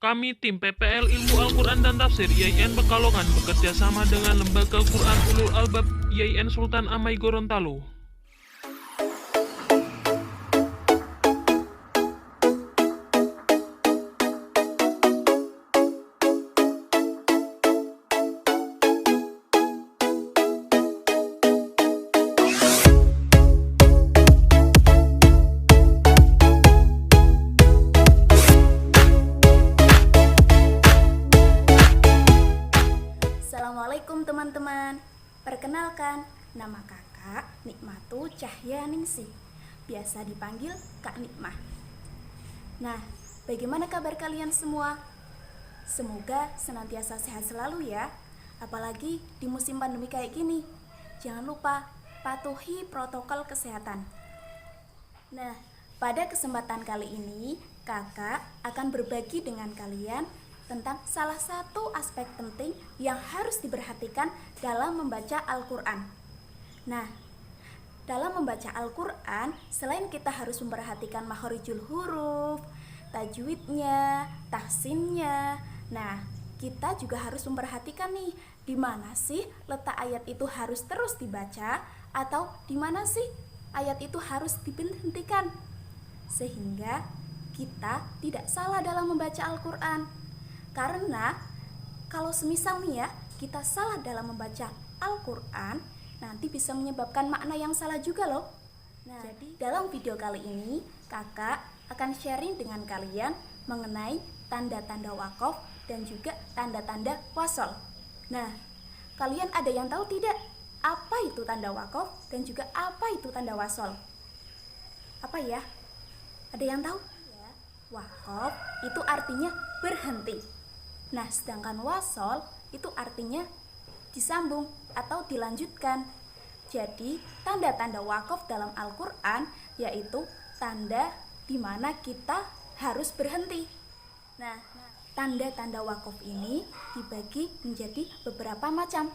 Kami tim PPL Ilmu Al-Quran dan Tafsir YIN Pekalongan bekerja sama dengan Lembaga Quran Ulul Albab YIN Sultan Amai Gorontalo. Assalamualaikum teman-teman. Perkenalkan, nama kakak Nikmatu Cahyaningsih, biasa dipanggil Kak Nikmah. Nah, bagaimana kabar kalian semua? Semoga senantiasa sehat selalu ya. Apalagi di musim pandemi kayak gini. Jangan lupa patuhi protokol kesehatan. Nah, pada kesempatan kali ini kakak akan berbagi dengan kalian tentang salah satu aspek penting yang harus diperhatikan dalam membaca Al-Quran. Nah, dalam membaca Al-Quran, selain kita harus memperhatikan makharijul huruf, tajwidnya, tahsinnya, nah, kita juga harus memperhatikan nih, di mana sih letak ayat itu harus terus dibaca atau di mana sih ayat itu harus diberhentikan, sehingga kita tidak salah dalam membaca Al-Quran. Karena kalau semisal nih ya, kita salah dalam membaca Al-Quran, nanti bisa menyebabkan makna yang salah juga loh. Nah, jadi dalam video kali ini kakak akan sharing dengan kalian mengenai tanda-tanda waqaf dan juga tanda-tanda wasol. Nah, kalian ada yang tahu tidak apa itu tanda waqaf dan juga apa itu tanda wasol? Apa ya? Ada yang tahu? Waqaf itu artinya berhenti. Nah, sedangkan wasol itu artinya disambung atau dilanjutkan. Jadi, tanda-tanda waqaf dalam Al-Quran yaitu tanda di mana kita harus berhenti. Nah, tanda-tanda waqaf ini dibagi menjadi beberapa macam.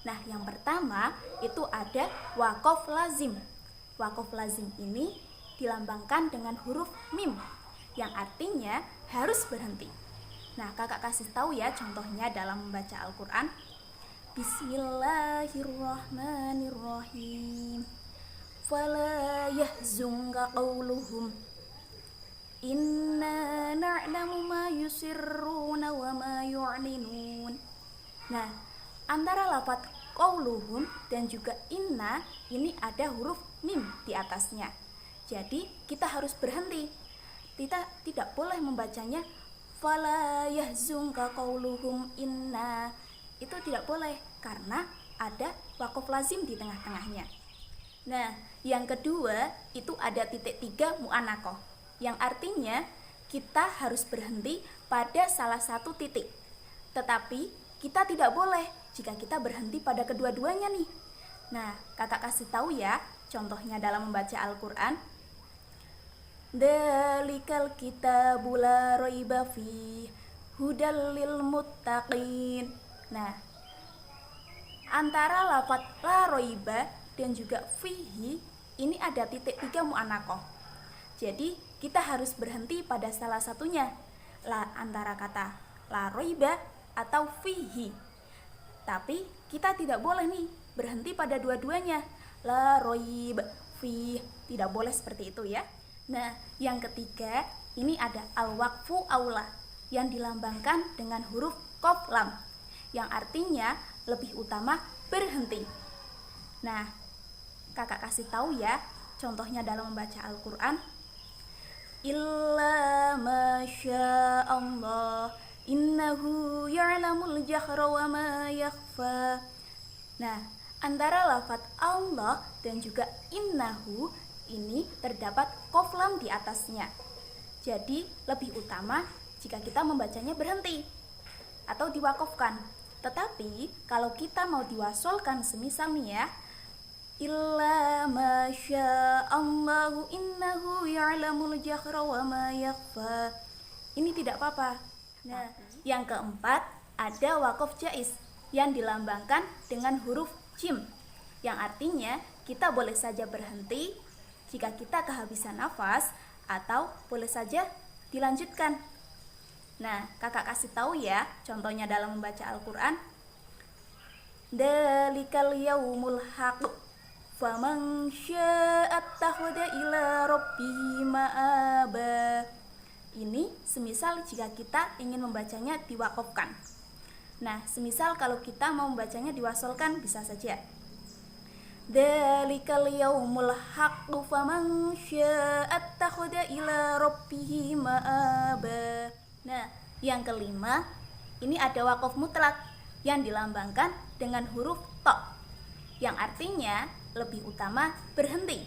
Nah, yang pertama itu ada waqaf lazim. Waqaf lazim ini dilambangkan dengan huruf mim yang artinya harus berhenti. Nah, kakak kasih tahu ya contohnya dalam membaca Al-Quran. Bismillahirrahmanirrahim. Fala yahzunka qawluhum. Inna na'lamu ma yusirruna wa ma yu'linun. Nah, antara lafaz qawluhum dan juga inna ini ada huruf mim di atasnya. Jadi, kita harus berhenti. Kita tidak boleh membacanya fala yahzunka qauluhum inna. Itu tidak boleh karena ada waqaf lazim di tengah-tengahnya. Nah, yang kedua itu ada titik 3 mu'anaqah, yang artinya kita harus berhenti pada salah satu titik. Tetapi kita tidak boleh jika kita berhenti pada kedua-duanya nih. Nah, kakak kasih tahu ya contohnya dalam membaca Al-Quran. Dalikal kitabu la raiba fi hudal lil muttaqin. Nah, antara lafaz la raiba dan juga fihi ini ada titik 3 mu'anaqah. Jadi kita harus berhenti pada salah satunya, antara kata la raiba atau fihi. Tapi kita tidak boleh nih berhenti pada dua-duanya, la raib fi, tidak boleh seperti itu ya. Nah, yang ketiga ini ada al-waqfu aula yang dilambangkan dengan huruf qaf lam yang artinya lebih utama berhenti. Nah, kakak kasih tahu ya contohnya dalam membaca Al-Quran. Illa masya Allah innahu ya'lamul jahra wa ma yakhfa. Nah, antara lafaz Allah dan juga innahu ini terdapat qaf lam di atasnya. Jadi lebih utama jika kita membacanya berhenti atau diwakafkan. Tetapi kalau kita mau diwasolkan semisal nih ya, illa masya Allahu innahu ya'lamul jahra wa ma yakhfa, ini tidak apa-apa. Nah, yang keempat ada waqaf jaiz yang dilambangkan dengan huruf jim yang artinya kita boleh saja berhenti jika kita kehabisan nafas atau boleh saja dilanjutkan. Nah, kakak kasih tahu ya contohnya dalam membaca Al-Quran. Dalikal yaumul haq faman sya'attakhadha ila rabbihi ma'aba. Ini semisal jika kita ingin membacanya diwaqafkan. Nah, semisal kalau kita mau membacanya diwasolkan bisa saja. Dalikal yaumul haqqu faman sya'attakhadha ila rabbihi ma'aba. Nah, yang kelima, ini ada waqaf mutlak yang dilambangkan dengan huruf ta, yang artinya lebih utama berhenti.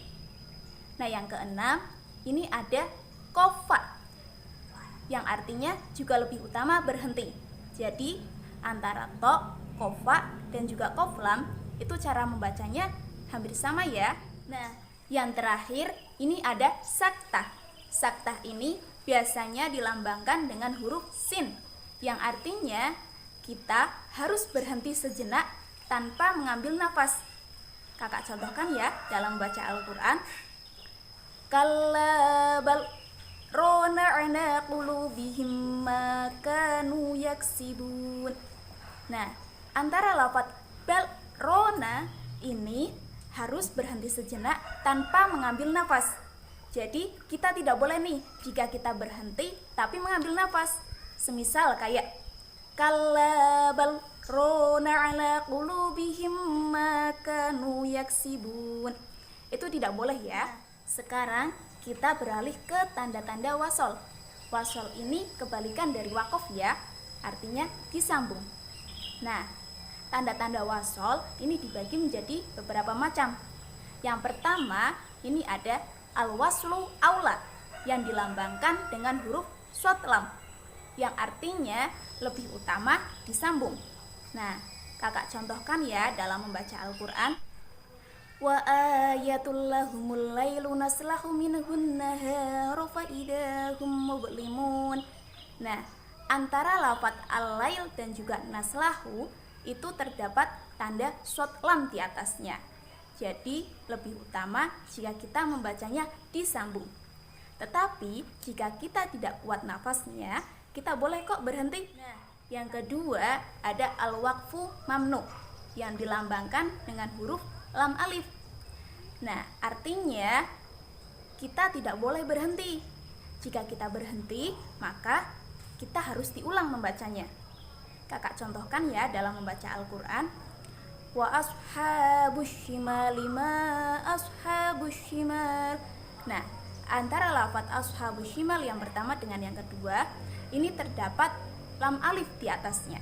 Nah, yang keenam, ini ada kofa, yang artinya juga lebih utama berhenti. Jadi, antara to, kofa, dan juga kof lam, itu cara membacanya hampir sama ya. Nah, yang terakhir, ini ada saktah. Saktah ini biasanya dilambangkan dengan huruf sin, yang artinya kita harus berhenti sejenak tanpa mengambil nafas. Kakak contohkan ya dalam baca Al-Quran. Kalla bal rona ala qulubihim ma kanu yaksibun. Nah, antara lafaz bal rona ini harus berhenti sejenak tanpa mengambil nafas. Jadi kita tidak boleh nih jika kita berhenti tapi mengambil nafas. Semisal kayak kalla bal rona ala qulubihim ma kanu yaksibun. Itu tidak boleh ya. Sekarang kita beralih ke tanda-tanda wasol. Wasol ini kebalikan dari wakof ya, artinya disambung. Nah, tanda-tanda wasol ini dibagi menjadi beberapa macam. Yang pertama, ini ada al-waslu aula yang dilambangkan dengan huruf shad lam, yang artinya lebih utama disambung. Nah, kakak contohkan ya dalam membaca Al-Quran. Wa ayatul lahumul lailu naslahu minhun nahara fa idahum mublimun. Nah, antara lafaz al-lail dan juga naslahu itu terdapat tanda shad lam di atasnya. Jadi lebih utama jika kita membacanya disambung. Tetapi jika kita tidak kuat nafasnya, kita boleh kok berhenti. Nah, yang kedua ada al-waqfu mamnu yang dilambangkan dengan huruf lam alif. Nah, artinya kita tidak boleh berhenti. Jika kita berhenti, maka kita harus diulang membacanya. Kakak contohkan ya dalam membaca Al-Quran. Wa ashabus shimali ma ashabus shimal. Nah, antara lafaz ashabus shimal yang pertama dengan yang kedua ini terdapat lam alif di atasnya.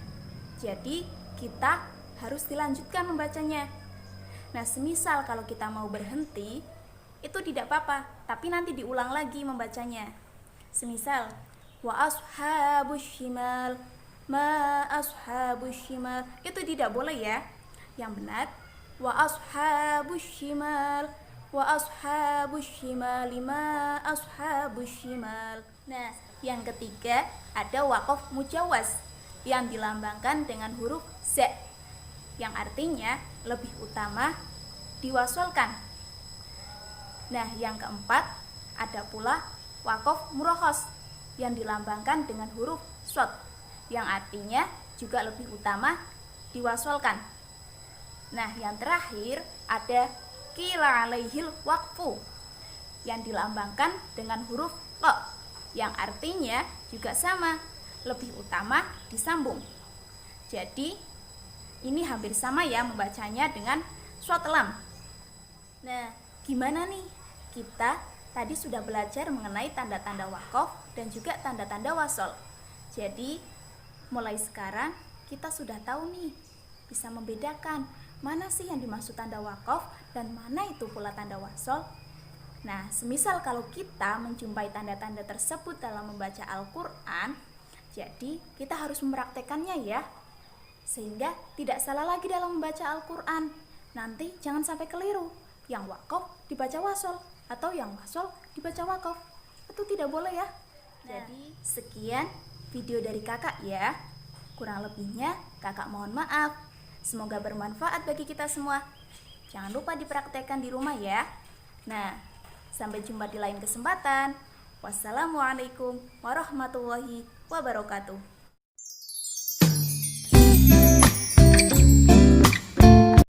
Jadi kita harus dilanjutkan membacanya. Nah, semisal kalau kita mau berhenti itu tidak apa-apa, tapi nanti diulang lagi membacanya. Semisal wa ashabus shimal ma ashabus shimal, itu tidak boleh ya. Yang benar wa ashabus shimal ma ashabus shimal. Nah, yang ketiga ada waqaf mujawaz yang dilambangkan dengan huruf za, yang artinya lebih utama diwasolkan. Nah, yang keempat ada pula waqaf murakhas yang dilambangkan dengan huruf shad, yang artinya juga lebih utama diwasolkan. Nah, yang terakhir ada qila alaihil waqfu yang dilambangkan dengan huruf qa, yang artinya juga sama, lebih utama disambung. Jadi ini hampir sama ya membacanya dengan shad lam. Nah, gimana nih? Kita tadi sudah belajar mengenai tanda-tanda waqaf dan juga tanda-tanda wasol. Jadi mulai sekarang kita sudah tahu nih, bisa membedakan mana sih yang dimaksud tanda waqaf dan mana itu pula tanda wasol. Nah, semisal kalau kita menjumpai tanda-tanda tersebut dalam membaca Al-Quran, jadi kita harus mempraktekannya ya, sehingga tidak salah lagi dalam membaca Al-Quran. Nanti jangan sampai keliru, yang waqaf dibaca wasol atau yang wasol dibaca waqaf. Itu tidak boleh ya. Jadi sekian video dari kakak ya, kurang lebihnya kakak mohon maaf. Semoga bermanfaat bagi kita semua. Jangan lupa dipraktekkan di rumah ya. Nah, sampai jumpa di lain kesempatan. Wassalamualaikum warahmatullahi wabarakatuh.